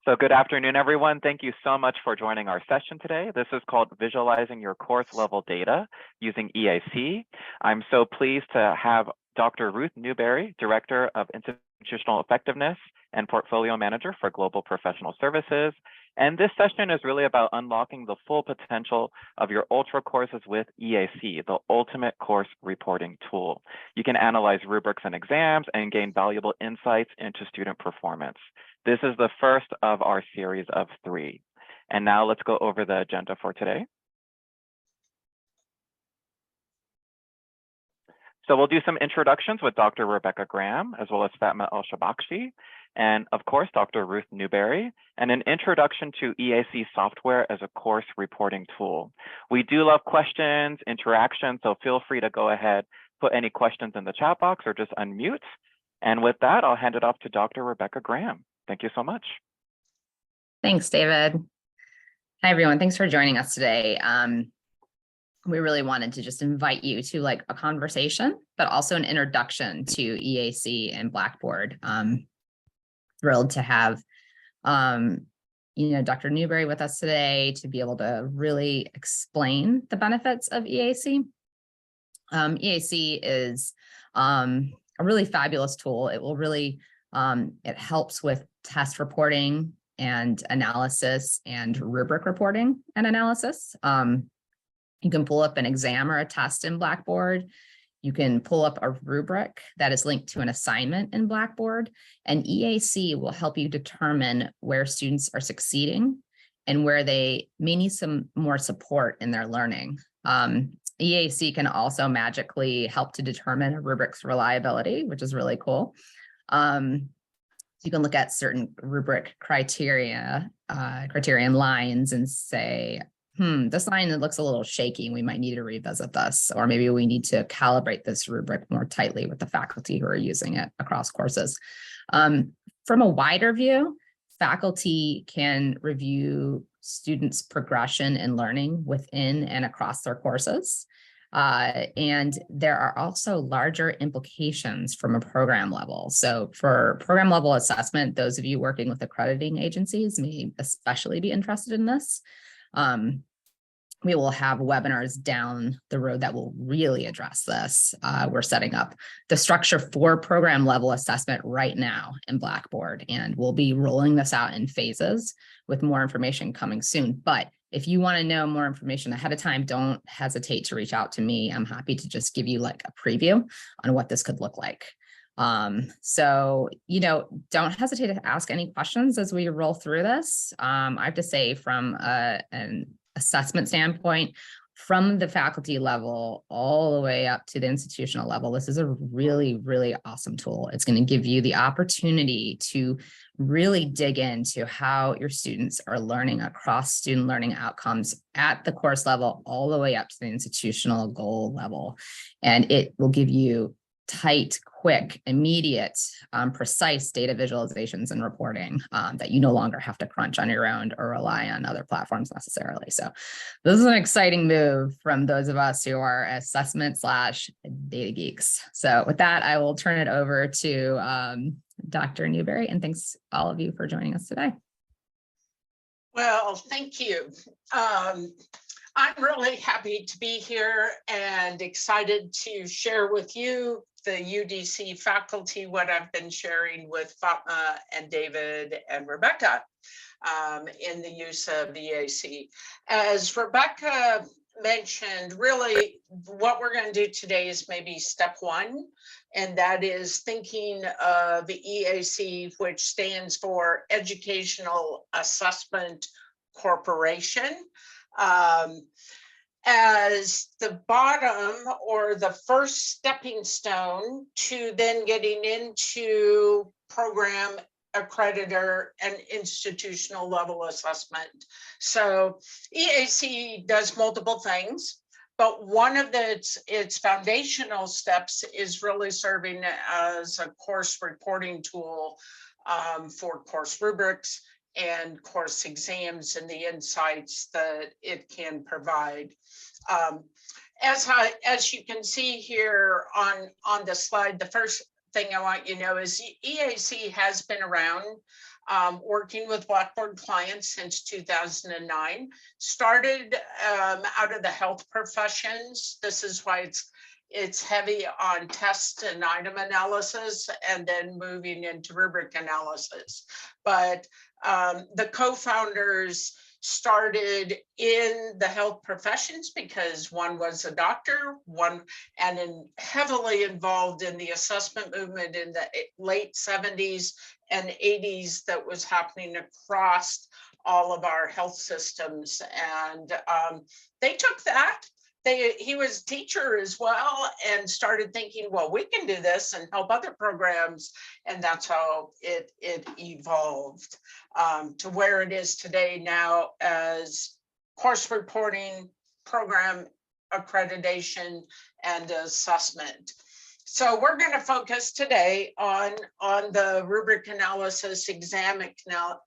So good afternoon, everyone. Thank you so much for joining our session today. This is called Visualizing Your Course Level Data using EAC. I'm so pleased to have Dr. Ruth Newberry, Director of Institutional Effectiveness and Portfolio Manager for Global Professional Services. And this session is really about unlocking the full potential of your Ultra courses with EAC, the ultimate course reporting tool. You can analyze rubrics and exams and gain valuable insights into student performance. This is the first of our series of 3. And now let's go over the agenda for today. So we'll do some introductions with Dr. Rebecca Graham, as well as Fatma El-Shabakshi, and of course, Dr. Ruth Newberry, and an introduction to EAC software as a course reporting tool. We do love questions, interaction, so feel free to go ahead, put any questions in the chat box or just unmute. And with that, I'll hand it off to Dr. Rebecca Graham. Thank you so much. Thanks, David. Hi, everyone. Thanks for joining us today. We really wanted to just invite you to like a conversation, but also an introduction to EAC and Blackboard. Thrilled to have, Dr. Newberry with us today to be able to really explain the benefits of EAC. EAC is a really fabulous tool. It will really, it helps with test reporting and analysis and rubric reporting and analysis. You can pull up an exam or a test in Blackboard. You can pull up a rubric that is linked to an assignment in Blackboard, and EAC will help you determine where students are succeeding and where they may need some more support in their learning. EAC can also magically help to determine a rubric's reliability, which is really cool. You can look at certain rubric criterion lines and say, this line looks a little shaky. We might need to revisit this, or maybe we need to calibrate this rubric more tightly with the faculty who are using it across courses. From a wider view, faculty can review students' progression and learning within and across their courses. And there are also larger implications from a program level. So for program level assessment, those of you working with accrediting agencies may especially be interested in this. We will have webinars down the road that will really address this. We're setting up the structure for program level assessment right now in Blackboard, and we'll be rolling this out in phases with more information coming soon. But if you want to know more information ahead of time, don't hesitate to reach out to me. I'm happy to just give you like a preview on what this could look like. So, don't hesitate to ask any questions as we roll through this. I have to say from an assessment standpoint, from the faculty level all the way up to the institutional level, this is a really, really awesome tool. It's going to give you the opportunity to really dig into how your students are learning across student learning outcomes at the course level, all the way up to the institutional goal level. And it will give you tight, quick, immediate, precise data visualizations and reporting that you no longer have to crunch on your own or rely on other platforms necessarily. So this is an exciting move from those of us who are assessment/data geeks. So with that, I will turn it over to Dr. Newberry, and thanks all of you for joining us today. Well, thank you. I'm really happy to be here and excited to share with you, the UDC faculty, what I've been sharing with Fatma and David and Rebecca in the use of EAC. As Rebecca mentioned, really what we're going to do today is maybe step 1, and that is thinking of the EAC, which stands for Educational Assessment Corporation, as the bottom or the first stepping stone to then getting into program accreditor and institutional level assessment. So EAC does multiple things, but one of its foundational steps is really serving as a course reporting tool for course rubrics and course exams and the insights that it can provide. As you can see here on the slide, the first thing I want you to know is EAC has been around working with Blackboard clients since 2009. Started out of the health professions. This is why it's heavy on test and item analysis, and then moving into rubric analysis. But the co-founders started in the health professions because one was a doctor, heavily involved in the assessment movement in the late 70s and 80s that was happening across all of our health systems. And they took that. He was a teacher as well and started thinking, well, we can do this and help other programs. And that's how it evolved to where it is today now as course reporting, program accreditation, and assessment. So we're going to focus today on the rubric analysis, exam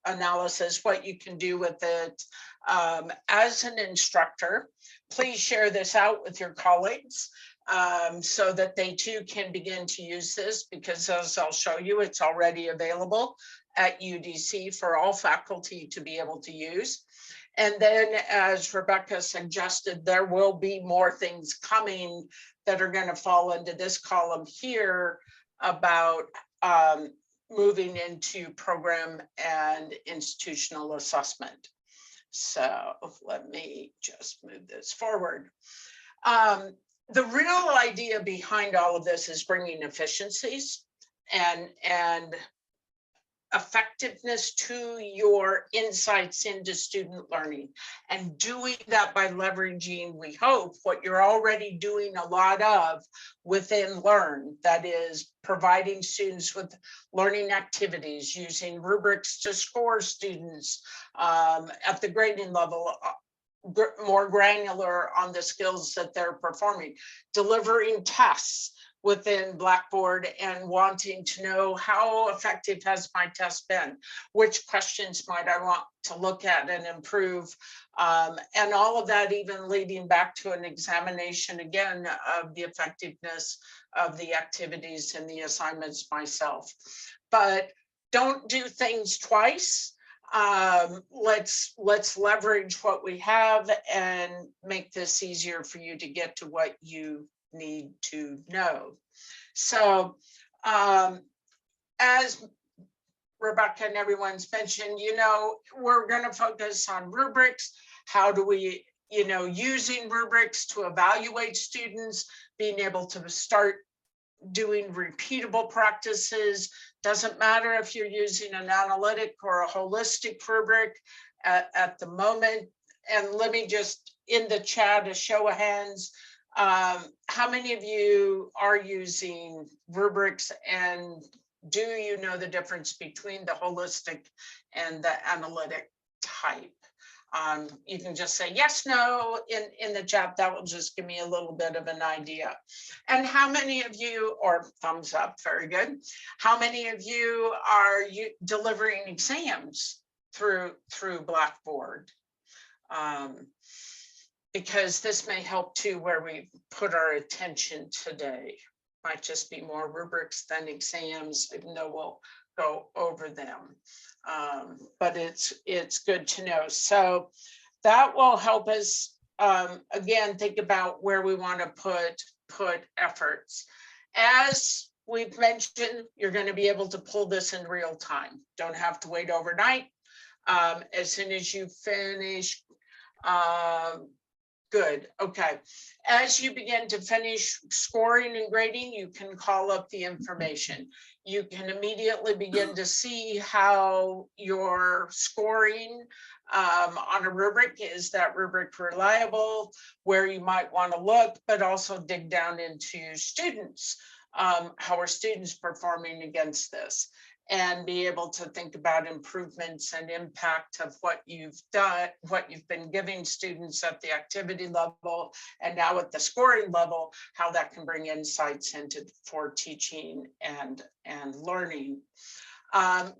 analysis, what you can do with it as an instructor. Please share this out with your colleagues so that they too can begin to use this, because as I'll show you, it's already available at UDC for all faculty to be able to use. And then, as Rebecca suggested, there will be more things coming that are going to fall into this column here about moving into program and institutional assessment. So let me just move this forward. The real idea behind all of this is bringing efficiencies and effectiveness to your insights into student learning, and doing that by leveraging, we hope, what you're already doing a lot of within Learn, that is providing students with learning activities, using rubrics to score students at the grading level, more granular on the skills that they're performing, delivering tests within Blackboard and wanting to know how effective has my test been, which questions might I want to look at and improve, and all of that even leading back to an examination again of the effectiveness of the activities and the assignments myself. But don't do things twice. Let's leverage what we have and make this easier for you to get to what you need to know. So as Rebecca and everyone's mentioned, we're going to focus on rubrics. How do we, using rubrics to evaluate students, being able to start doing repeatable practices. Doesn't matter if you're using an analytic or a holistic rubric at the moment. And let me just, in the chat, a show of hands, how many of you are using rubrics, and do you know the difference between the holistic and the analytic type? You can just say yes, no in the chat. That will just give me a little bit of an idea. And how many of you, or thumbs up, very good. How many of you are delivering exams through Blackboard? Because this may help too, where we put our attention today. Might just be more rubrics than exams, even though we'll go over them. But it's good to know. So that will help us again think about where we want to put efforts. As we've mentioned, you're going to be able to pull this in real time. Don't have to wait overnight. As soon as you finish, good. Okay. As you begin to finish scoring and grading, you can call up the information. You can immediately begin to see how you're scoring on a rubric. Is that rubric reliable? Where you might want to look, but also dig down into students. How are students performing against this? And be able to think about improvements and impact of what you've done, what you've been giving students at the activity level, and now at the scoring level, how that can bring insights into for teaching and learning.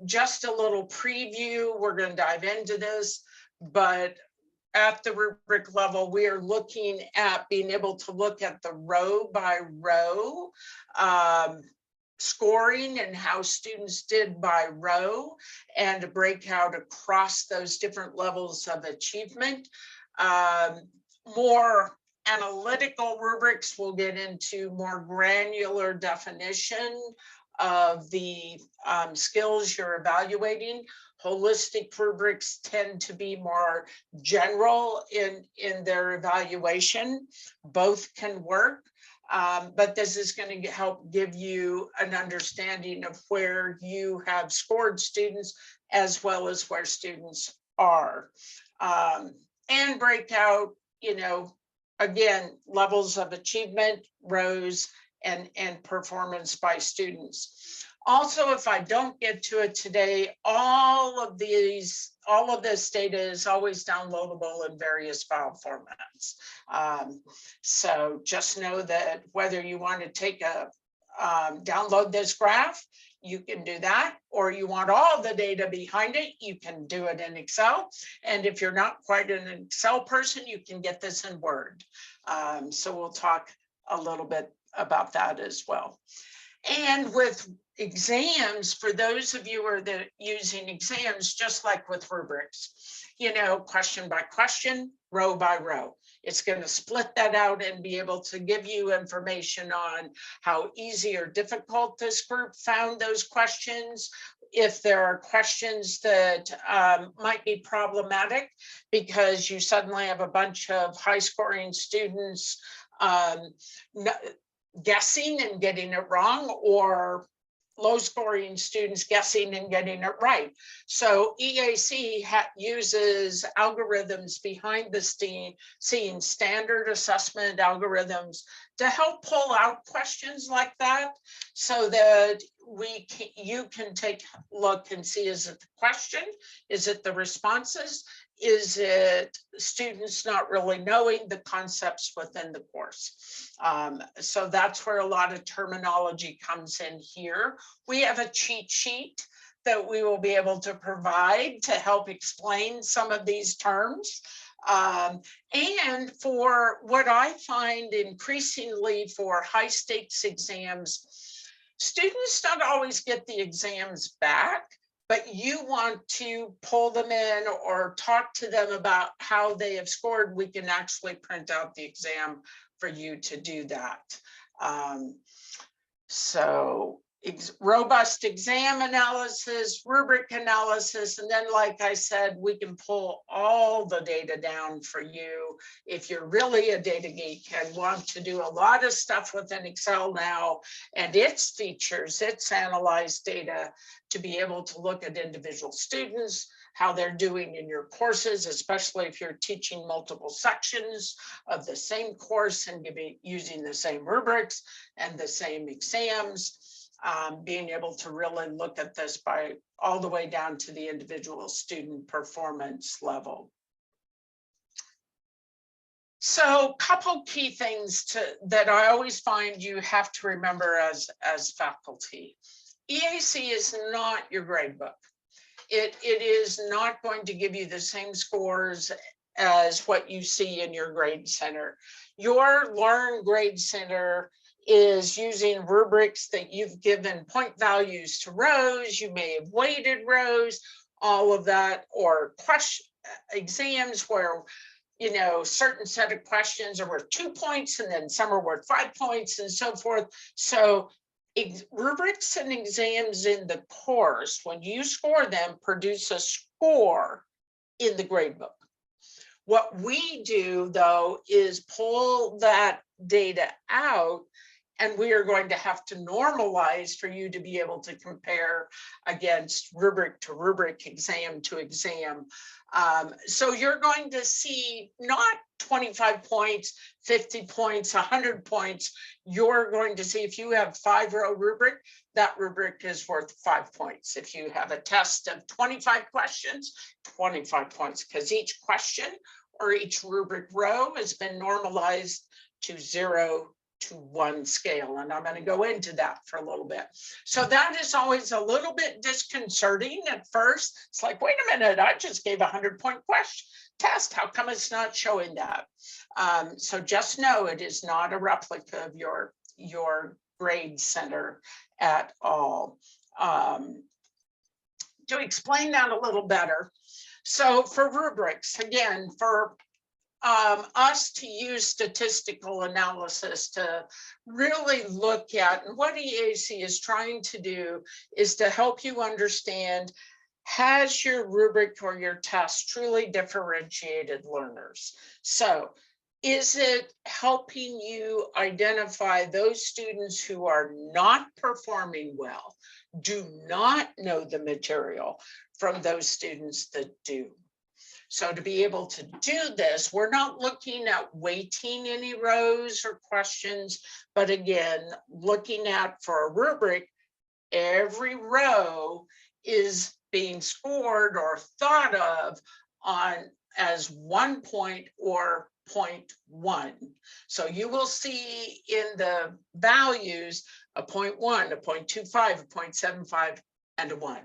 Just a little preview, we're going to dive into this, but at the rubric level, we are looking at being able to look at the row by row scoring and how students did by row, and a breakout across those different levels of achievement. More analytical rubrics will get into more granular definition of the skills you're evaluating. Holistic rubrics tend to be more general in their evaluation. Both can work. But this is going to help give you an understanding of where you have scored students as well as where students are. And break out, again, levels of achievement, rows, and performance by students. Also, if I don't get to it today, all of this data is always downloadable in various file formats. So just know that whether you want to take download this graph, you can do that, or you want all the data behind it, you can do it in Excel. And if you're not quite an Excel person, you can get this in Word. So we'll talk a little bit about that as well. And with exams, for those of you who are using exams, just like with rubrics, question by question, row by row. It's going to split that out and be able to give you information on how easy or difficult this group found those questions. If there are questions that might be problematic because you suddenly have a bunch of high scoring students guessing and getting it wrong, or low scoring students guessing and getting it right. So EAC uses algorithms behind the scenes, standard assessment algorithms, to help pull out questions like that, so that you can take a look and see, is it the question? Is it the responses? Is it students not really knowing the concepts within the course? So that's where a lot of terminology comes in here. We have a cheat sheet that we will be able to provide to help explain some of these terms. And for what I find increasingly for high stakes exams, students don't always get the exams back, but you want to pull them in or talk to them about how they have scored. We can actually print out the exam for you to do that. So robust exam analysis, rubric analysis, and then, like I said, we can pull all the data down for you if you're really a data geek and want to do a lot of stuff within Excel now and its features, its analyzed data, to be able to look at individual students, how they're doing in your courses, especially if you're teaching multiple sections of the same course and using the same rubrics and the same exams. Being able to really look at this by all the way down to the individual student performance level. So a couple key things that I always find you have to remember as faculty. EAC is not your grade book. It is not going to give you the same scores as what you see in your grade center. Your Learn Grade Center is using rubrics that you've given point values to rows. You may have weighted rows, all of that, or exams where, certain set of questions are worth 2 points and then some are worth 5 points and so forth. So rubrics and exams in the course, when you score them, produce a score in the grade book. What we do, though, is pull that data out, and we are going to have to normalize for you to be able to compare against rubric to rubric, exam to exam. So you're going to see not 25 points, 50 points, 100 points. You're going to see, if you have 5-row rubric, that rubric is worth 5 points. If you have a test of 25 questions, 25 points, because each question or each rubric row has been normalized to 0 to 1 scale. And I'm going to go into that for a little bit. So that is always a little bit disconcerting at first. It's like, wait a minute, I just gave a 100-point test. How come it's not showing that? So just know it is not a replica of your Grade Center et al. To explain that a little better, so for rubrics, again, for us to use statistical analysis to really look at, and what EAC is trying to do is to help you understand, has your rubric or your test truly differentiated learners? So is it helping you identify those students who are not performing well, do not know the material, from those students that do? So to be able to do this, we're not looking at weighting any rows or questions, but again, looking at, for a rubric, every row is being scored or thought of on as 1 point or 0.1. So you will see in the values a 0.1, a 0.25, a 0.75, and a 1.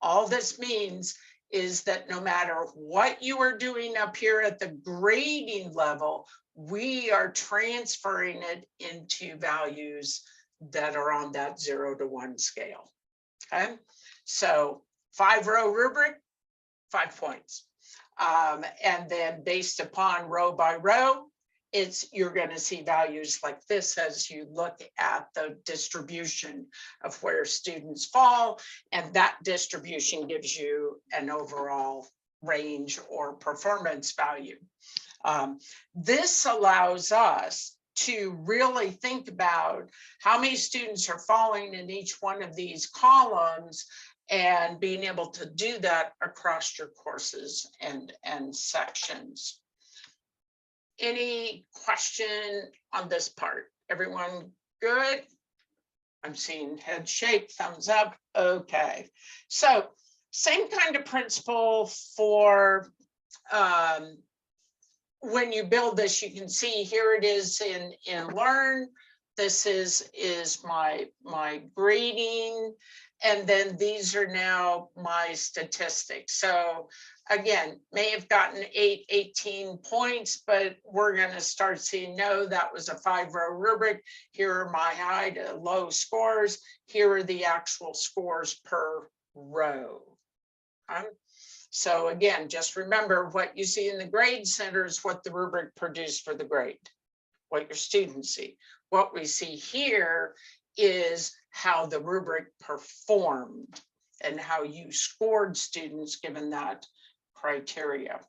All this means is that no matter what you are doing up here at the grading level, we are transferring it into values that are on that 0 to 1 scale. Okay, so 5-row rubric, 5 points. And then based upon row by row, you're going to see values like this as you look at the distribution of where students fall, and that distribution gives you an overall range or performance value. This allows us to really think about how many students are falling in each one of these columns, and being able to do that across your courses and sections. Any question on this part? Everyone good? I'm seeing head shake, thumbs up. Okay. So same kind of principle for when you build this. You can see here it is in Learn. This is my grading. And then these are now my statistics. So again, may have gotten 18 points, but we're going to start seeing, no, that was a 5-row rubric. Here are my high to low scores. Here are the actual scores per row. So again, just remember, what you see in the grade center is what the rubric produced for the grade, what your students see. What we see here is how the rubric performed and how you scored students given that criteria.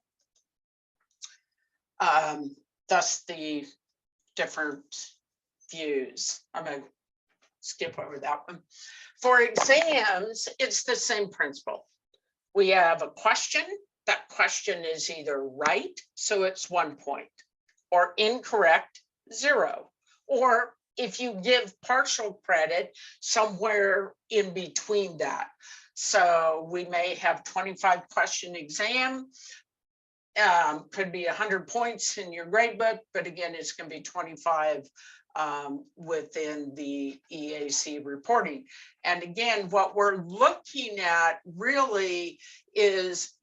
Thus the different views. I'm going to skip over that one. For exams, it's the same principle. We have a question. That question is either right, so it's 1 point, or incorrect, 0, or if you give partial credit, somewhere in between that. So we may have 25 question exam, could be 100 points in your grade book, but again, it's going to be 25 within the EAC reporting. And again, what we're looking at really is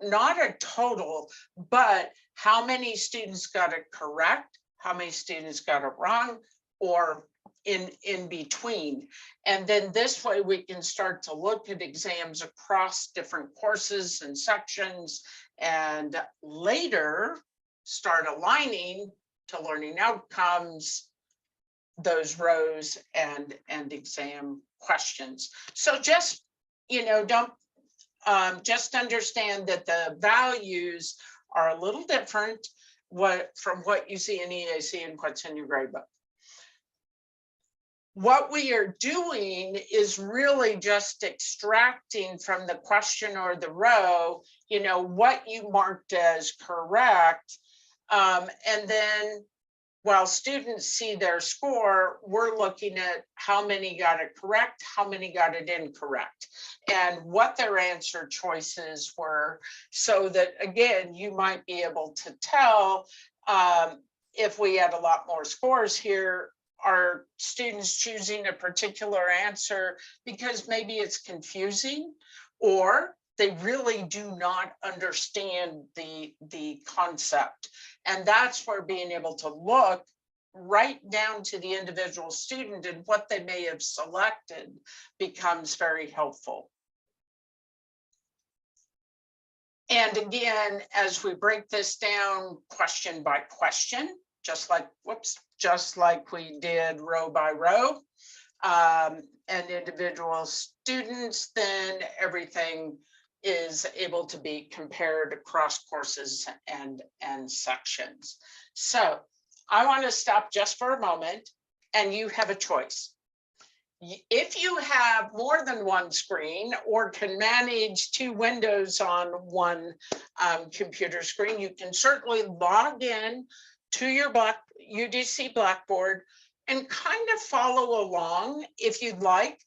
not a total, but how many students got it correct, how many students got it wrong, or in between. And then this way we can start to look at exams across different courses and sections, and later start aligning to learning outcomes, those rows and exam questions. So just, don't just understand that the values are a little different from what you see in EAC and what's in your grade book. What we are doing is really just extracting from the question or the row, what you marked as correct. And then while students see their score, we're looking at how many got it correct, how many got it incorrect, and what their answer choices were, so that, again, you might be able to tell if we had a lot more scores here, are students choosing a particular answer because maybe it's confusing, or they really do not understand the concept. And that's where being able to look right down to the individual student and what they may have selected becomes very helpful. And again, as we break this down question by question, just like we did row by row, and individual students, then everything is able to be compared across courses and sections. So I want to stop just for a moment, and you have a choice. If you have more than one screen or can manage 2 windows on one computer screen, you can certainly log in to your UDC Blackboard and kind of follow along if you'd like,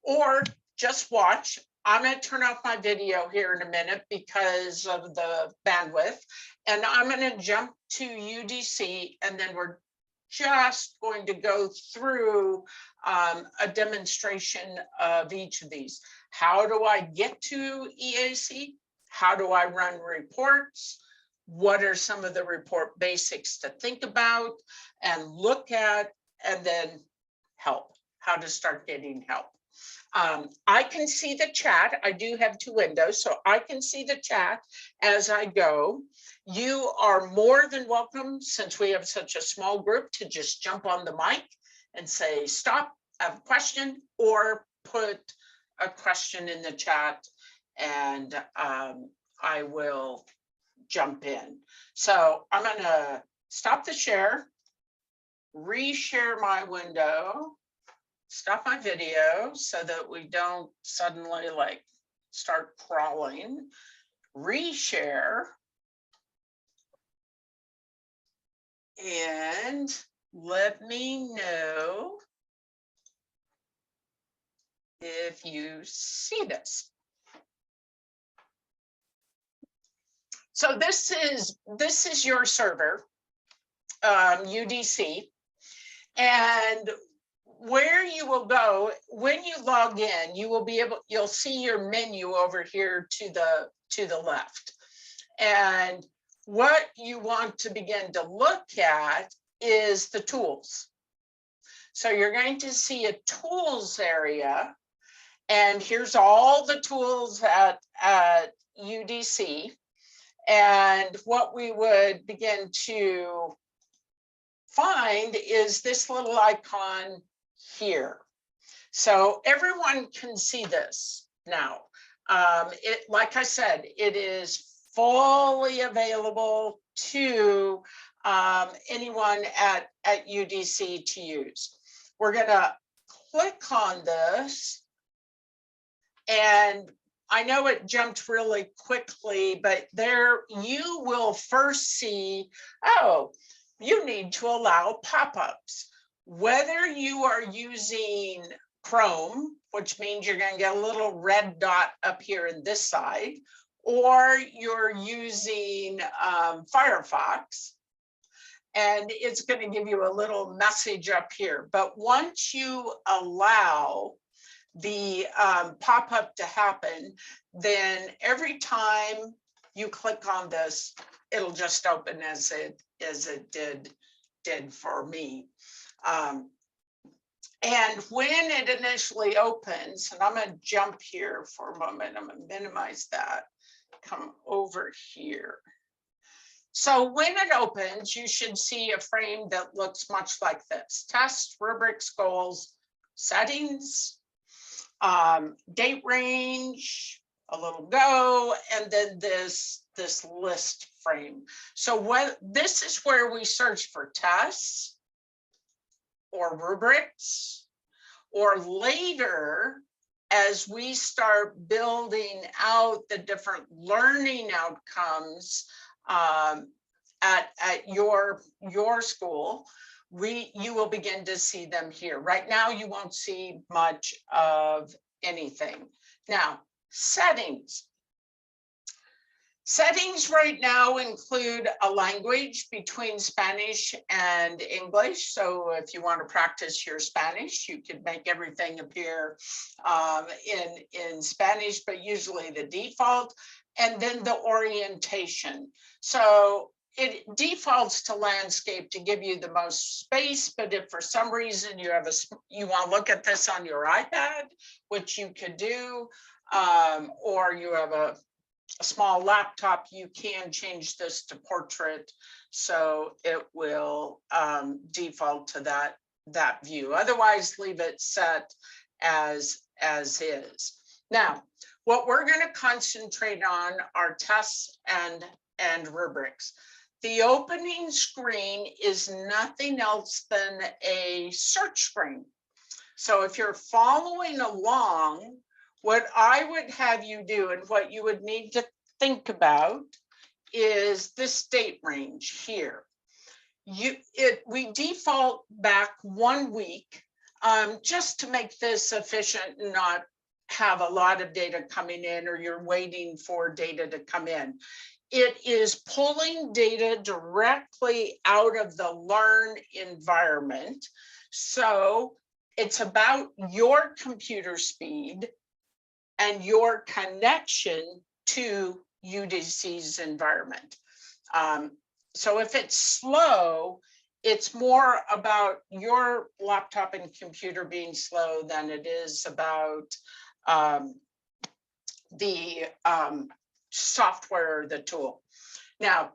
or just watch. I'm going to turn off my video here in a minute because of the bandwidth, and I'm going to jump to UDC, and then we're just going to go through a demonstration of each of these. How do I get to EAC? How do I run reports? What are some of the report basics to think about and look at, and then help, how to start getting help. I can see the chat. I do have 2 windows, so I can see the chat as I go. You are more than welcome, since we have such a small group, to just jump on the mic and say, stop, I have a question, or put a question in the chat, and I will jump in. So I'm going to stop the share, reshare my window, stop my video so that we don't suddenly like start crawling, reshare, and let me know if you see this. So this is your server, UDC, and where you will go when you log in, you'll see your menu over here to the left. And what you want to begin to look at is the tools. So you're going to see a tools area, and here's all the tools at UDC. And what we would begin to find is this little icon here. So everyone can see this now. Like I said, it is fully available to anyone at UDC to use. We're gonna click on this, and I know it jumped really quickly, but there you will first see, oh, you need to allow pop-ups. Whether you are using Chrome, which means you're going to get a little red dot up here in this side, or you're using Firefox, and it's going to give you a little message up here. But once you allow the pop-up to happen, then every time you click on this, it'll just open as it did for me. And when it initially opens, and I'm going to jump here for a moment, I'm going to minimize that, come over here. So when it opens, you should see a frame that looks much like this: tests, rubrics, goals, settings, date range, a little go, and then this list frame. So this is where we search for tests or rubrics, or later, as we start building out the different learning outcomes at your school, you will begin to see them here. Right now, you won't see much of anything. Now, settings. Settings right now include a language between Spanish and English. So if you want to practice your Spanish, you could make everything appear in Spanish, but usually the default. And then the orientation. So it defaults to landscape to give you the most space, but if for some reason you want to look at this on your iPad, which you could do, or you have a small laptop, you can change this to portrait, so it will default to that view. Otherwise, leave it set as is. Now, what we're going to concentrate on are tests and rubrics. The opening screen is nothing else than a search screen. So if you're following along, what I would have you do and what you would need to think about is this date range here. We default back 1 week just to make this efficient and not have a lot of data coming in, or you're waiting for data to come in. It is pulling data directly out of the Learn environment. So it's about your computer speed and your connection to UDC's environment. So if it's slow, it's more about your laptop and computer being slow than it is about the software or the tool. Now,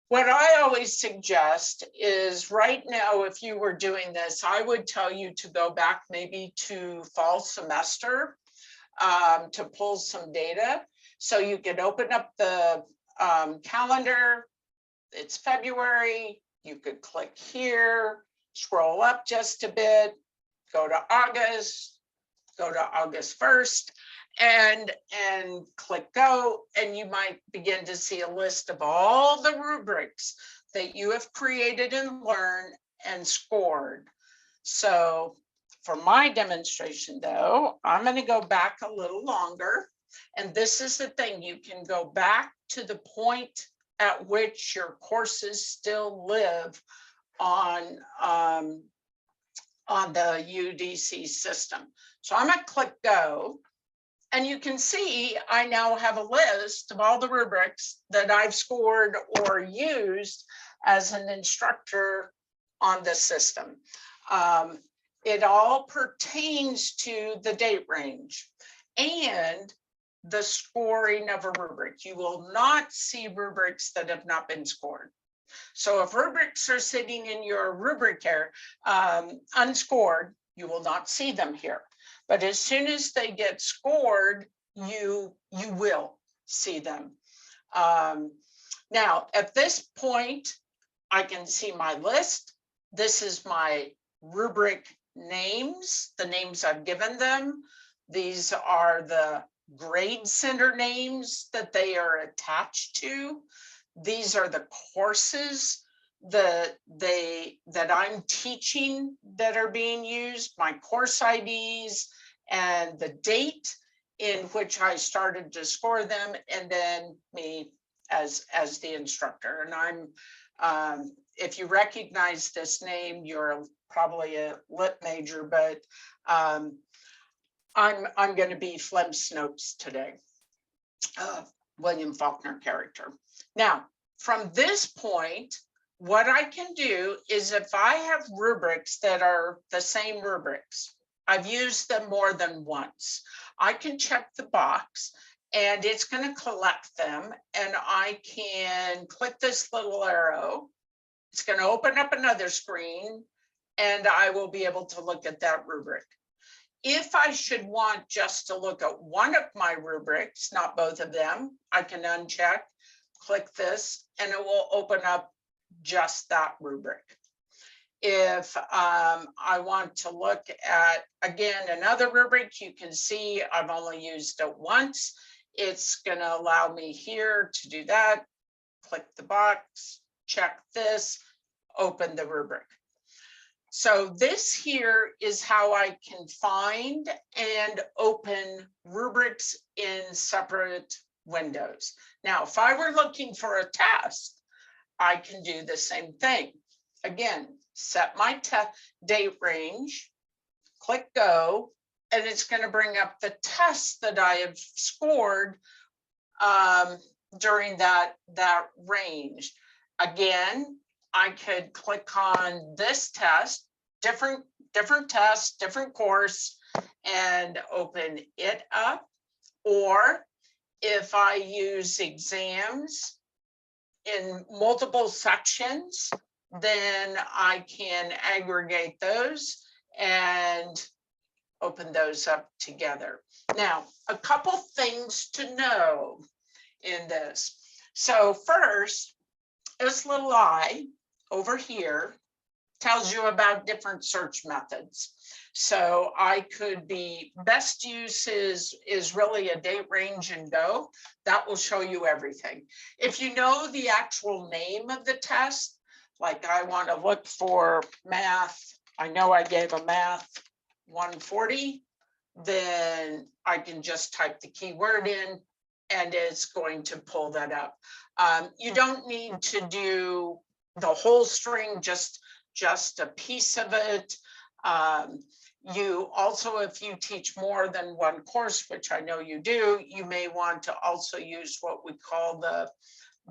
what I always suggest is right now, if you were doing this, I would tell you to go back maybe to fall semester to pull some data. So you could open up the calendar. It's February. You could click here, scroll up just a bit, go to August 1st, and click go, and you might begin to see a list of all the rubrics that you have created and learned and scored. So for my demonstration though, I'm going to go back a little longer, and this is the thing, you can go back to the point at which your courses still live on the UDC system. So I'm going to click go. And you can see I now have a list of all the rubrics that I've scored or used as an instructor on the system. It all pertains to the date range and the scoring of a rubric. You will not see rubrics that have not been scored. So if rubrics are sitting in your rubric area unscored, you will not see them here. But as soon as they get scored, you will see them. Now, at this point, I can see my list. This is my rubric names, the names I've given them. These are the grade center names that they are attached to. These are the courses that I'm teaching that are being used, my course IDs, and the date in which I started to score them, and then me as the instructor. And I'm if you recognize this name, you're probably a lit major, but I'm going to be Flem Snopes today, William Faulkner character. Now, from this point, what I can do is if I have rubrics that are the same rubrics, I've used them more than once, I can check the box and it's going to collect them, and I can click this little arrow. It's going to open up another screen and I will be able to look at that rubric. If I should want just to look at one of my rubrics, not both of them, I can uncheck, click this, and it will open up just that rubric. If I want to look at, again, another rubric, you can see I've only used it once. It's going to allow me here to do that. Click the box, check this, open the rubric. So this here is how I can find and open rubrics in separate windows. Now, if I were looking for a test, I can do the same thing. Again, set my date range, click go, and it's going to bring up the tests that I have scored during that range. Again, I could click on this test, different test, different course, and open it up. Or if I use exams in multiple sections, then I can aggregate those and open those up together. Now, a couple things to know in this. So first, this little I over here tells you about different search methods. So I could be, best use is really a date, range, and go. That will show you everything. If you know the actual name of the test, like I want to look for math, I know I gave a math 140, then I can just type the keyword in and it's going to pull that up. You don't need to do the whole string, just a piece of it. You also, if you teach more than one course, which I know you do, you may want to also use what we call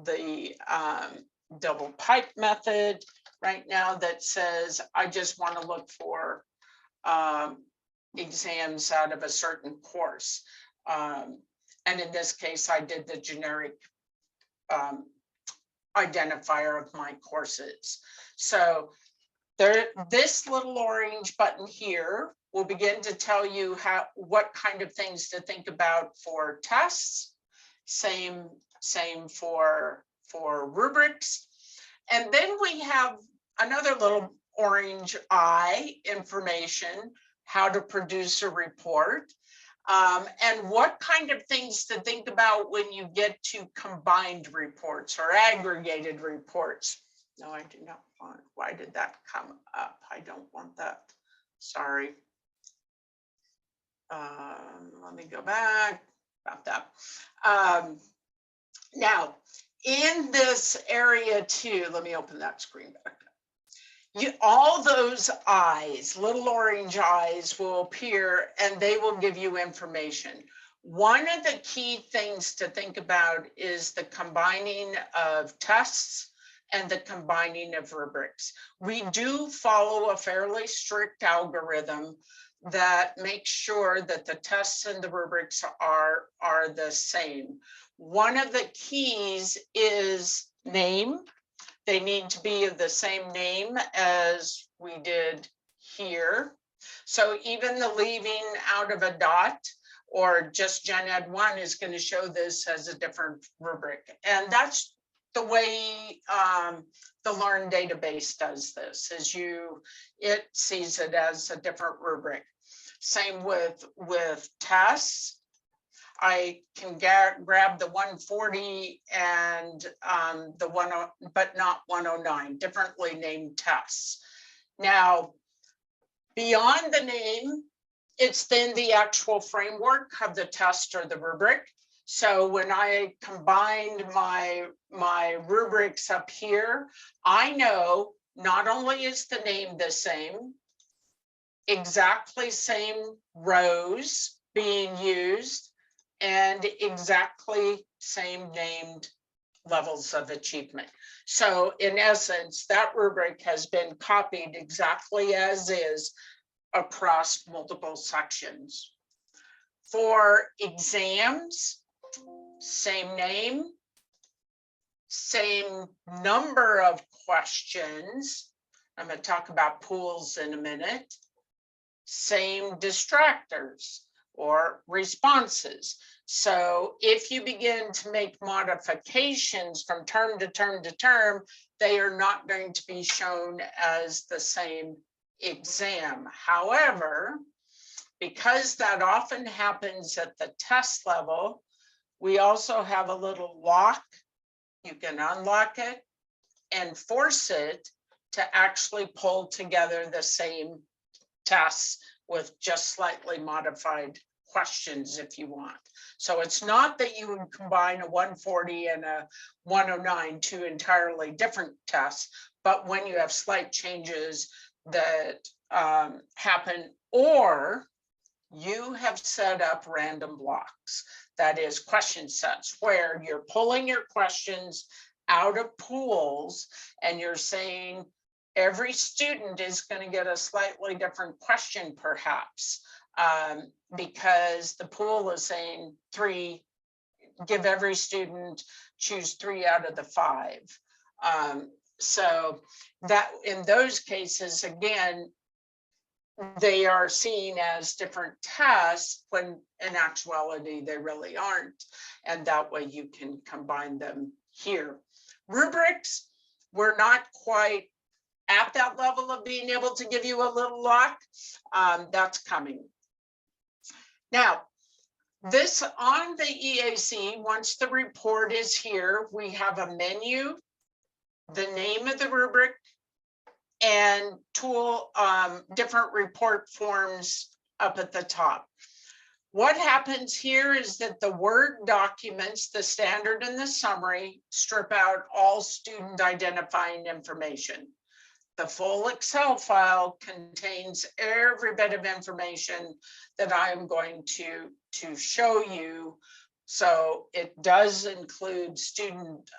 the double pipe method right now that says, I just want to look for exams out of a certain course. And in this case, I did the generic identifier of my courses. So this little orange button here will begin to tell you what kind of things to think about for tests. Same for rubrics. And then we have another little orange eye information, how to produce a report. And what kind of things to think about when you get to combined reports or aggregated reports. No, I do not want, why did that come up? I don't want that, sorry. Let me go back about that. Now, in this area too, let me open that screen back up. All those eyes, little orange eyes will appear and they will give you information. One of the key things to think about is the combining of tests and the combining of rubrics. We do follow a fairly strict algorithm that makes sure that the tests and the rubrics are the same. One of the keys is name. They need to be of the same name as we did here. So even the leaving out of a dot or just Gen Ed 1 is going to show this as a different rubric. And that's the way the Learn database does this, is it sees it as a different rubric. Same with tests. I can grab the 140 and the 10, but not 109, differently named tests. Now, beyond the name, it's then the actual framework of the test or the rubric. So when I combined my rubrics up here, I know not only is the name the same, exactly same rows being used, and exactly same named levels of achievement. So in essence, that rubric has been copied exactly as is across multiple sections. For exams, same name, same number of questions. I'm going to talk about pools in a minute. Same distractors or responses. So if you begin to make modifications from term to term to term, they are not going to be shown as the same exam. However, because that often happens at the test level, we also have a little lock. You can unlock it and force it to actually pull together the same tests with just slightly modified questions if you want. So it's not that you would combine a 140 and a 109, two entirely different tests, but when you have slight changes that happen, or you have set up random blocks, that is question sets, where you're pulling your questions out of pools, and you're saying every student is going to get a slightly different question perhaps, because the pool is saying 3, give every student, choose 3 out of the 5. So that in those cases, again, they are seen as different tests when in actuality they really aren't. And that way you can combine them here. Rubrics, we're not quite at that level of being able to give you a little luck. That's coming. Now, this on the EAC, once the report is here, we have a menu, the name of the rubric, and tool, different report forms up at the top. What happens here is that the Word documents, the standard and the summary, strip out all student identifying information. The full Excel file contains every bit of information that I'm going to show you. So it does include student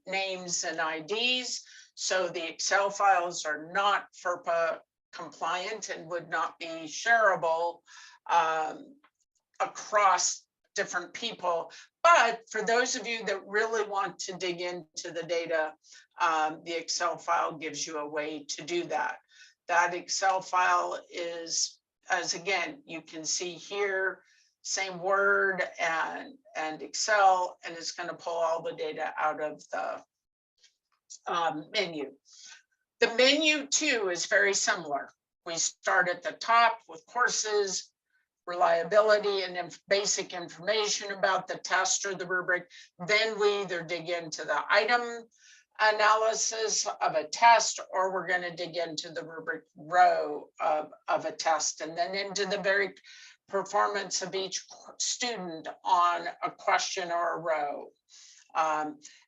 names and IDs. So the Excel files are not FERPA compliant and would not be shareable across different people. But for those of you that really want to dig into the data, the Excel file gives you a way to do that. That Excel file is, as again, you can see here, same Word and Excel, and it's going to pull all the data out of the menu. The menu too is very similar. We start at the top with courses, reliability, and basic information about the test or the rubric. Then we either dig into the item analysis of a test, or we're going to dig into the rubric row of a test, and then into the very performance of each student on a question or a row.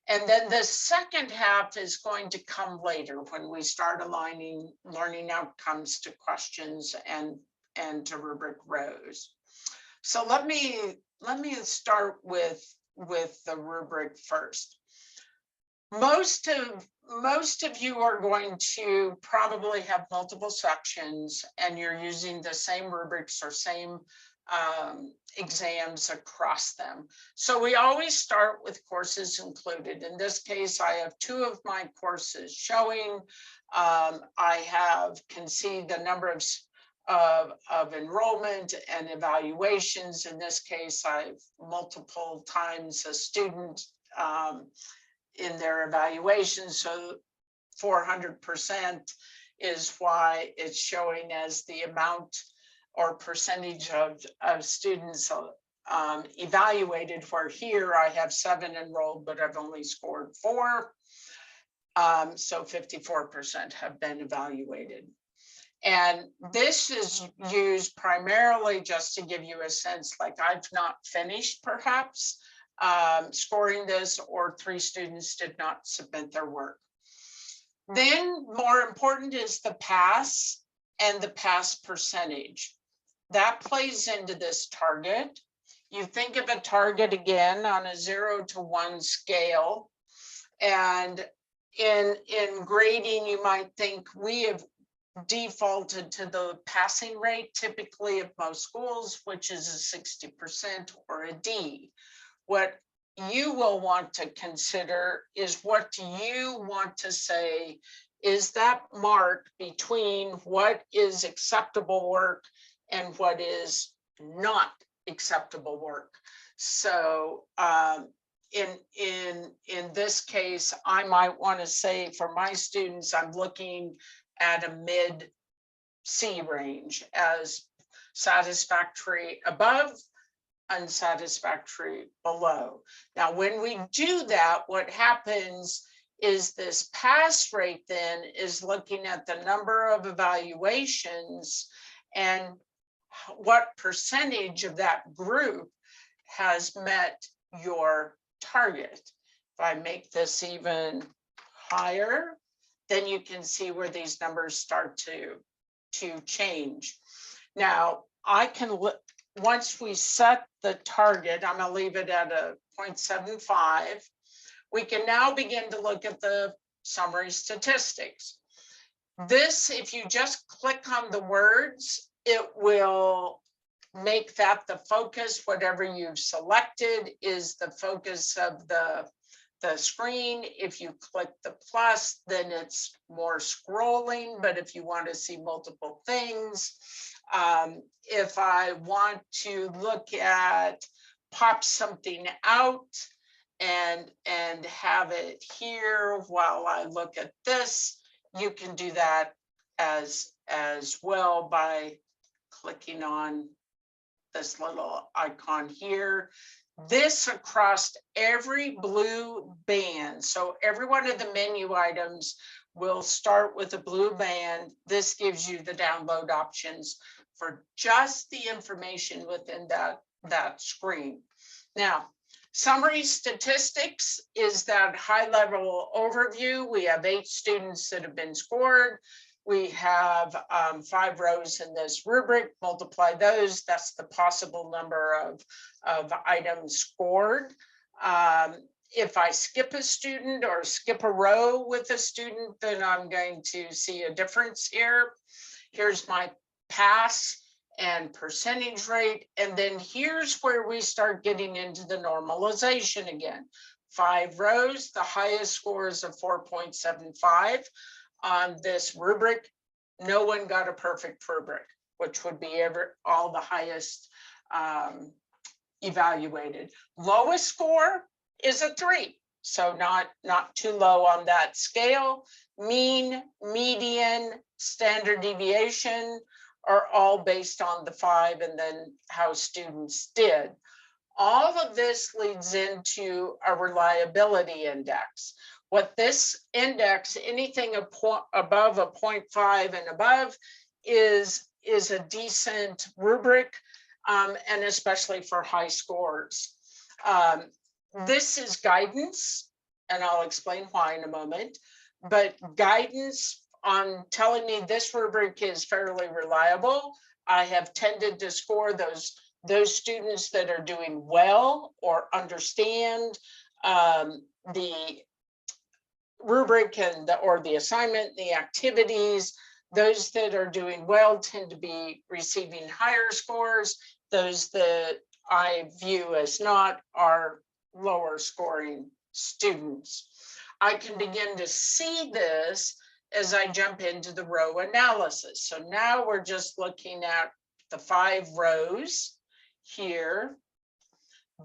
And then the second half is going to come later when we start aligning learning outcomes to questions and to rubric rows. So let me start with the rubric first. Most of you are going to probably have multiple sections, and you're using the same rubrics or same exams across them. So we always start with courses included. In this case, I have 2 of my courses showing. I can see the number of enrollment and evaluations. In this case, I've multiple times a student in their evaluation. So 400% is why it's showing as the amount or percentage of students evaluated, where here I have 7 enrolled, but I've only scored 4. So 54% have been evaluated. And this is used primarily just to give you a sense, like I've not finished perhaps scoring this, or 3 students did not submit their work. Then more important is the pass and the pass percentage. That plays into this target. You think of a target again on a 0 to 1 scale. And in grading, you might think we have defaulted to the passing rate typically of most schools, which is a 60% or a D. What you will want to consider is, what do you want to say is that mark between what is acceptable work and what is not acceptable work. So in this case, I might want to say for my students, I'm looking at a mid C range as satisfactory above, unsatisfactory below. Now, when we do that, what happens is this pass rate then is looking at the number of evaluations and what percentage of that group has met your target. If I make this even higher, then you can see where these numbers start to change. Now, I can look, once we set the target, I'm gonna leave it at a 0.75. We can now begin to look at the summary statistics. This, if you just click on the words, it will make that the focus. Whatever you've selected is the focus of the screen. If you click the plus, then it's more scrolling. But if you want to see multiple things, if I want to look at, pop something out and have it here while I look at this, you can do that as well by clicking on this little icon here. This across every blue band. So every one of the menu items will start with a blue band. This gives you the download options for just the information within that screen. Now, summary statistics is that high level overview. We have 8 students that have been scored. We have 5 rows in this rubric. Multiply those, that's the possible number of items scored. If I skip a student or skip a row with a student, then I'm going to see a difference here. Here's my pass and percentage rate. And then here's where we start getting into the normalization again. 5 rows, the highest score is a 4.75. On this rubric, no one got a perfect rubric, which would be all the highest evaluated. Lowest score is a 3, so not too low on that scale. Mean, median, standard deviation are all based on the 5 and then how students did. All of this leads into a reliability index. What this index, anything above a 0.5 and above, is a decent rubric, and especially for high scores. This is guidance, and I'll explain why in a moment, but guidance on telling me this rubric is fairly reliable. I have tended to score those students that are doing well or understand the rubric and or the assignment, the activities. Those that are doing well tend to be receiving higher scores. Those that I view as not are lower scoring students. I can begin to see this as I jump into the row analysis. So now we're just looking at the 5 rows here.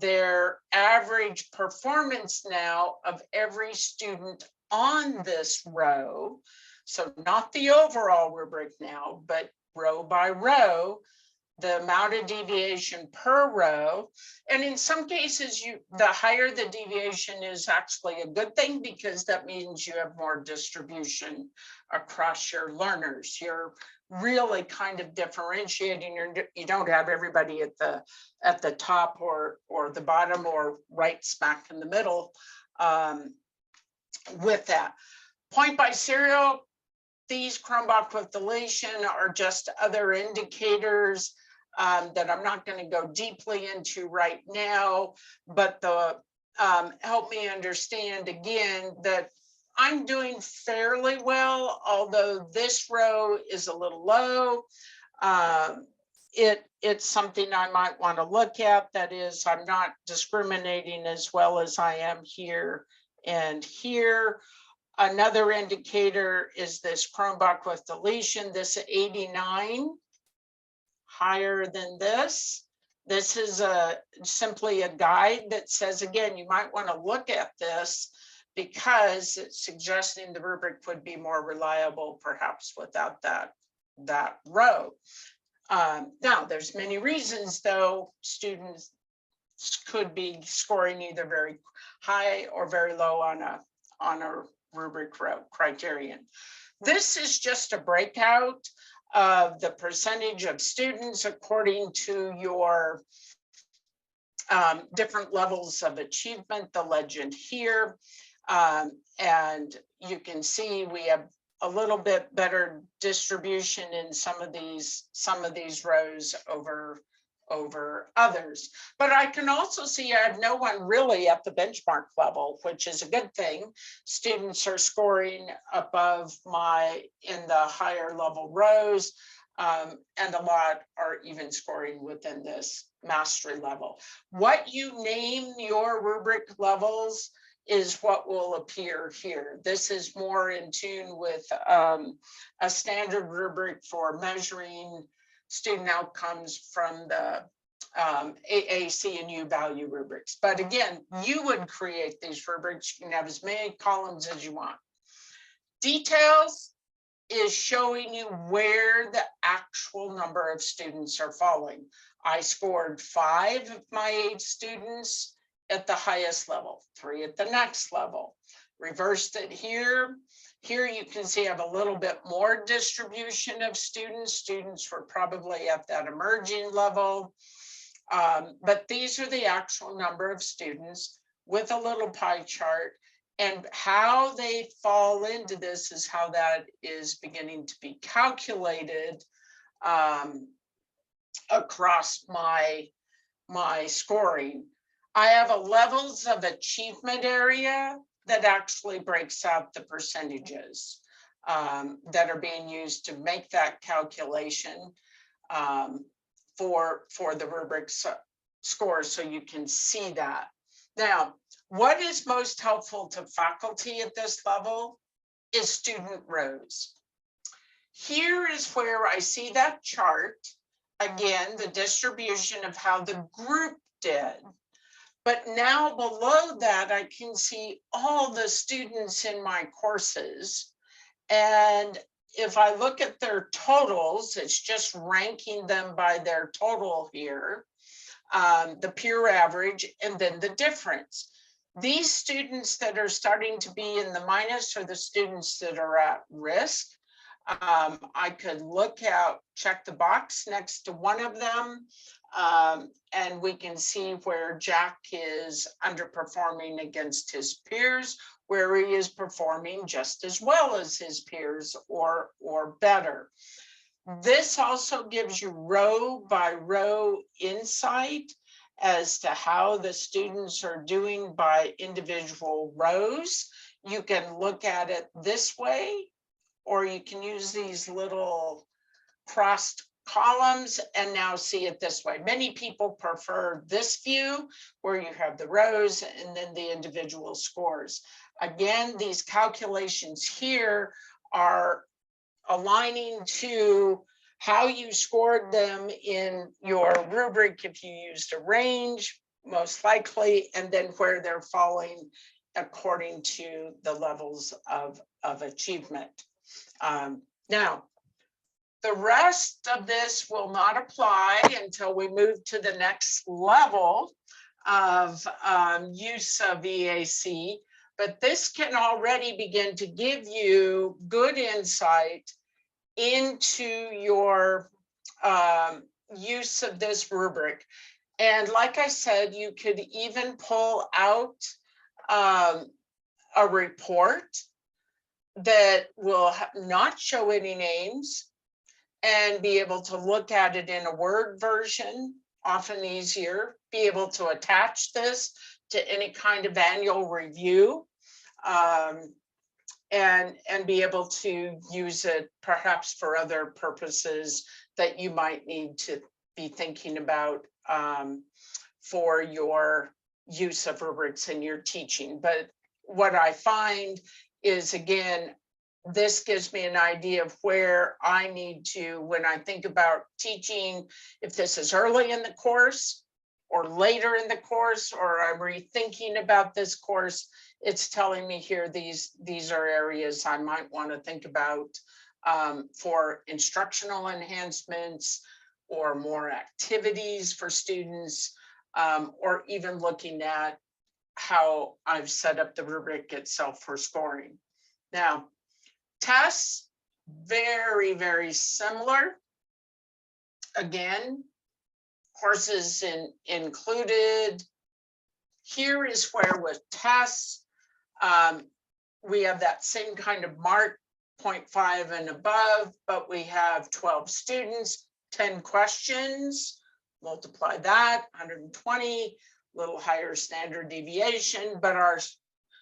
Their average performance now of every student on this row. So not the overall rubric now, but row by row, the amount of deviation per row. And in some cases, the higher the deviation is actually a good thing, because that means you have more distribution across your learners. You're really kind of differentiating. You don't have everybody at the top or the bottom or right smack in the middle with that. Point by serial, these Cronbach with deletion are just other indicators that I'm not going to go deeply into right now, but help me understand again that I'm doing fairly well, although this row is a little low. It's something I might want to look at. That is, I'm not discriminating as well as I am here and here. Another indicator is this Cronbach with deletion, this 89, higher than this. This is simply a guide that says, again, you might want to look at this because it's suggesting the rubric would be more reliable, perhaps without that row. Now, there's many reasons, though, students could be scoring either very high or very low on a rubric row criterion. This is just a breakout of the percentage of students according to your different levels of achievement, the legend here. And you can see we have a little bit better distribution in some of these rows over over others. But I can also see I have no one really at the benchmark level, which is a good thing. Students are scoring above in the higher level rows, and a lot are even scoring within this mastery level. What you name your rubric levels is what will appear here. This is more in tune with a standard rubric for measuring student outcomes from the EAC and U-value rubrics. But again, you would create these rubrics. You can have as many columns as you want. Details is showing you where the actual number of students are falling. I scored 5 of my 8 students at the highest level, 3 at the next level. Reversed it here. Here you can see I have a little bit more distribution of students. Students were probably at that emerging level. But these are the actual number of students with a little pie chart. And how they fall into this is how that is beginning to be calculated across my scoring. I have a levels of achievement area that actually breaks out the percentages that are being used to make that calculation for the rubrics scores, so you can see that. Now, what is most helpful to faculty at this level is student rows. Here is where I see that chart. Again, the distribution of how the group did. But now below that, I can see all the students in my courses. And if I look at their totals, it's just ranking them by their total here, the peer average, and then the difference. These students that are starting to be in the minus are the students that are at risk. I could look out, check the box next to one of them, and we can see where Jack is underperforming against his peers, where he is performing just as well as his peers or better. This also gives you row by row insight as to how the students are doing by individual rows. You can look at it this way, or you can use these little crossed columns and now see it this way. Many people prefer this view where you have the rows and then the individual scores. Again, these calculations here are aligning to how you scored them in your rubric if you used a range, most likely, and then where they're falling according to the levels of achievement. Now, the rest of this will not apply until we move to the next level of use of EAC, but this can already begin to give you good insight into your use of this rubric. And like I said, you could even pull out a report that will not show any names and be able to look at it in a Word version, often easier, be able to attach this to any kind of annual review, and be able to use it perhaps for other purposes that you might need to be thinking about for your use of rubrics in your teaching. But what I find is, again, this gives me an idea of where I need to, when I think about teaching, if this is early in the course or later in the course, or I'm rethinking about this course, it's telling me here, these are areas I might want to think about for instructional enhancements or more activities for students, or even looking at how I've set up the rubric itself for scoring. Now, tests, very, very similar. Again, courses included. Here is where with tests, we have that same kind of mark, 0.5 and above, but we have 12 students, 10 questions, multiply that, 120, little higher standard deviation, but our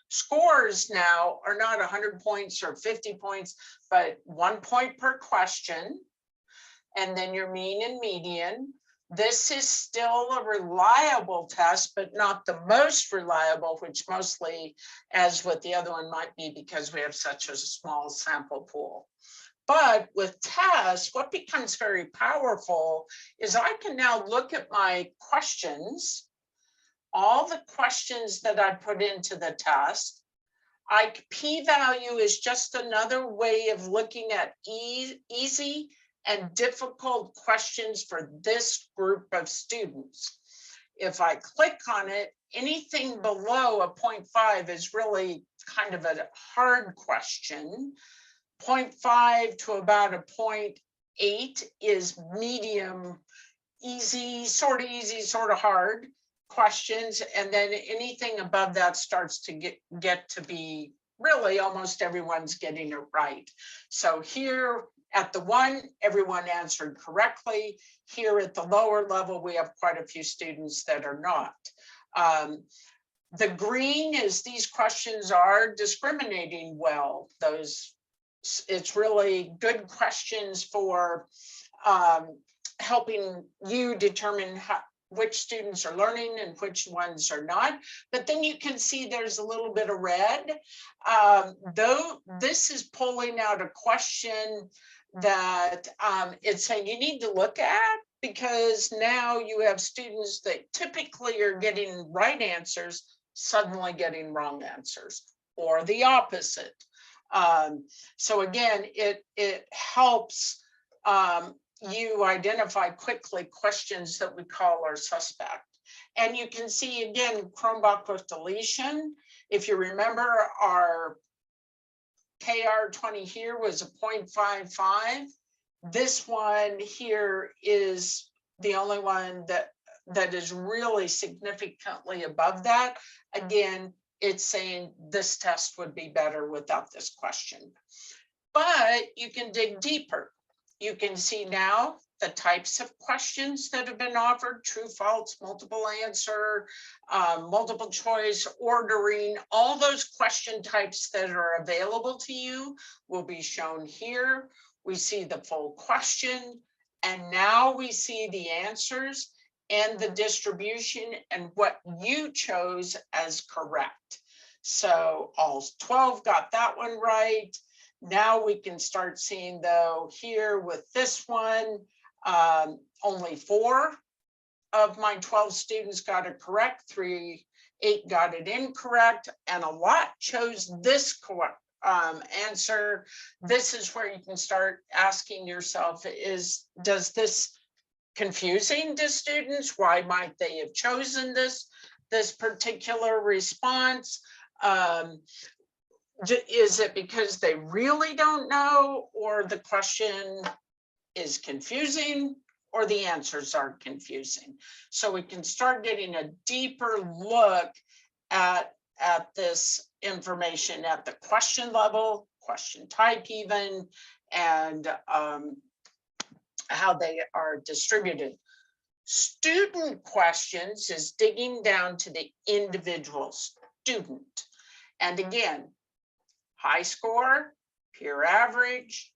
scores now are not 100 points or 50 points, but 1 point per question, and then your mean and median. This is still a reliable test, but not the most reliable, which mostly, as with the other one, might be because we have such a small sample pool. But with tests, what becomes very powerful is I can now look at my questions, all the questions that I put into the test. P-value is just another way of looking at easy and difficult questions for this group of students. If I click on it, anything below a 0.5 is really kind of a hard question. 0.5 to about a 0.8 is medium, easy, sort of hard questions. And then anything above that starts to get to be really almost everyone's getting it right. So here at the 1, everyone answered correctly. Here at the lower level, we have quite a few students that are not. The green is these questions are discriminating well. It's really good questions for helping you determine which students are learning and which ones are not. But then you can see there's a little bit of red. Though this is pulling out a question that it's saying you need to look at, because now you have students that typically are getting right answers suddenly getting wrong answers, or the opposite. So again, it helps you identify quickly questions that we call our suspect. And you can see again, Chromebook with deletion. If you remember, our KR20 here was a 0.55. This one here is the only one that is really significantly above that. Again, it's saying this test would be better without this question. But you can dig deeper. You can see now the types of questions that have been offered: true, false, multiple answer, multiple choice, ordering. All those question types that are available to you will be shown here. We see the full question, and now we see the answers and the distribution and what you chose as correct. So all 12 got that one right. Now we can start seeing, though, here with this one, only 4 of my 12 students got it correct, 8 got it incorrect, and a lot chose this correct answer. This is where you can start asking yourself, does this confusing to students? Why might they have chosen this particular response? Is it because they really don't know, or the question is confusing, or the answers are confusing? So we can start getting a deeper look at this information at the question level, question type even, and how they are distributed. Student questions is digging down to the individual student. And again, high score, peer average,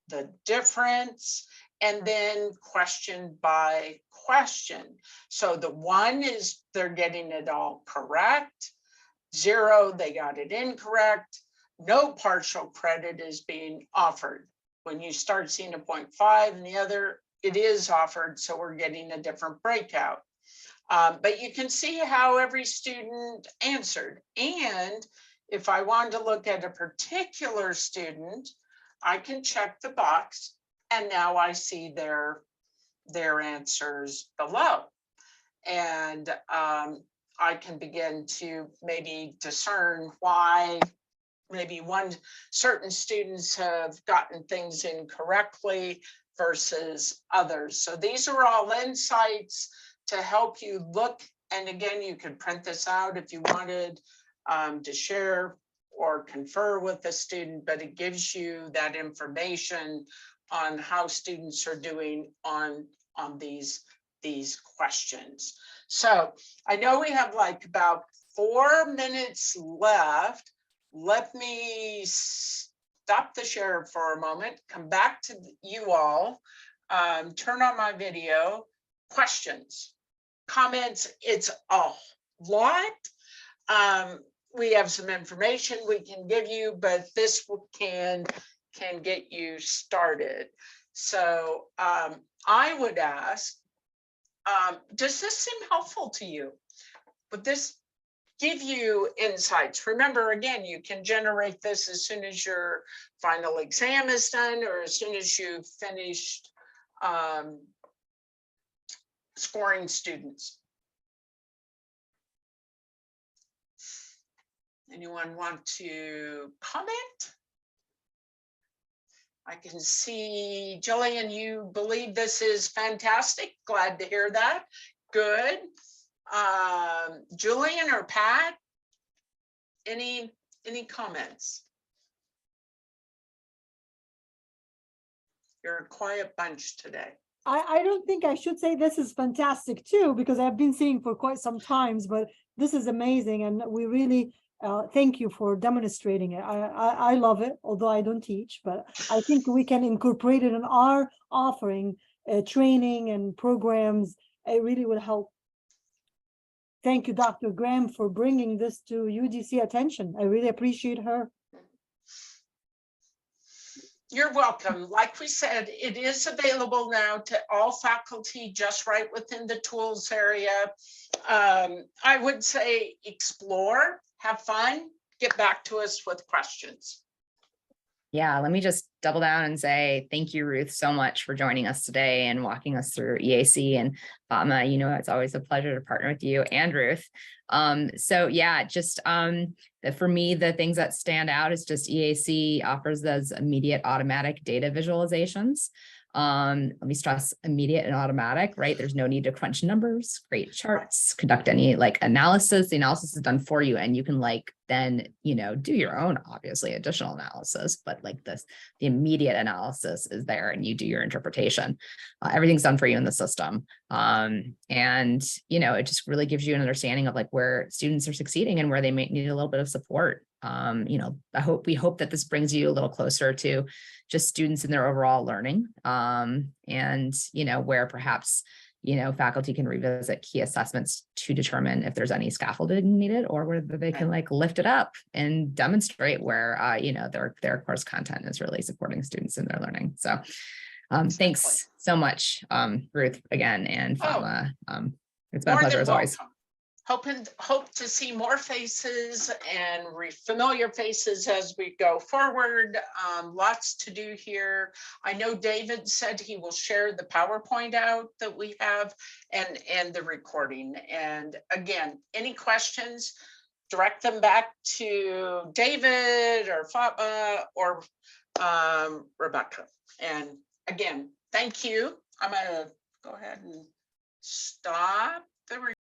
the difference, and then question by question. So the 1 is they're getting it all correct. 0, they got it incorrect. No partial credit is being offered. When you start seeing a 0.5 and the other, it is offered, so we're getting a different breakout. But you can see how every student answered. And if I wanted to look at a particular student, I can check the box, and now I see their answers below. And I can begin to maybe discern why maybe certain students have gotten things incorrectly versus others. So these are all insights to help you look. And again, you could print this out if you wanted to share or confer with the student, but it gives you that information on how students are doing on these these questions. So I know we have like about 4 minutes left. Let me stop the share for a moment, come back to you all, turn on my video. Questions, comments, it's a lot. We have some information we can give you, but this can get you started. So I would ask, does this seem helpful to you? Would this give you insights? Remember, again, you can generate this as soon as your final exam is done or as soon as you've finished scoring students. Anyone want to comment? I can see Jillian, you believe this is fantastic. Glad to hear that. Good. Julian or Pat, any comments? You're a quiet bunch today. I don't think I should say this is fantastic too, because I've been seeing for quite some times, but this is amazing. And we really thank you for demonstrating it. I love it, although I don't teach, but I think we can incorporate it in our offering, training and programs. It really will help. Thank you, Dr. Graham, for bringing this to UDC attention. I really appreciate her. You're welcome. Like we said, it is available now to all faculty just right within the tools area. I would say explore, have fun, get back to us with questions. Yeah, let me just double down and say thank you, Ruth, so much for joining us today and walking us through EAC. And Fatma, you know, it's always a pleasure to partner with you and Ruth. So yeah, just for me, the things that stand out is just EAC offers those immediate automatic data visualizations. Let me stress immediate and automatic, right? There's no need to crunch numbers, create charts, conduct any like analysis. The analysis is done for you and you can like then, you know, do your own obviously additional analysis, but like this, the immediate analysis is there and you do your interpretation. Everything's done for you in the system. And, you know, it just really gives you an understanding of like where students are succeeding and where they may need a little bit of support. You know, we hope that this brings you a little closer to just students in their overall learning. And, you know, where perhaps, you know, faculty can revisit key assessments to determine if there's any scaffolding needed or whether they can like lift it up and demonstrate where, you know, their course content is really supporting students in their learning. So thanks so much, Ruth, again, and Fatma. It's been a pleasure as always. Hope to see more faces and familiar faces as we go forward. Lots to do here. I know David said he will share the PowerPoint out that we have and the recording. And again, any questions, direct them back to David or Fatma or Rebecca. And again, thank you. I'm gonna go ahead and stop the recording.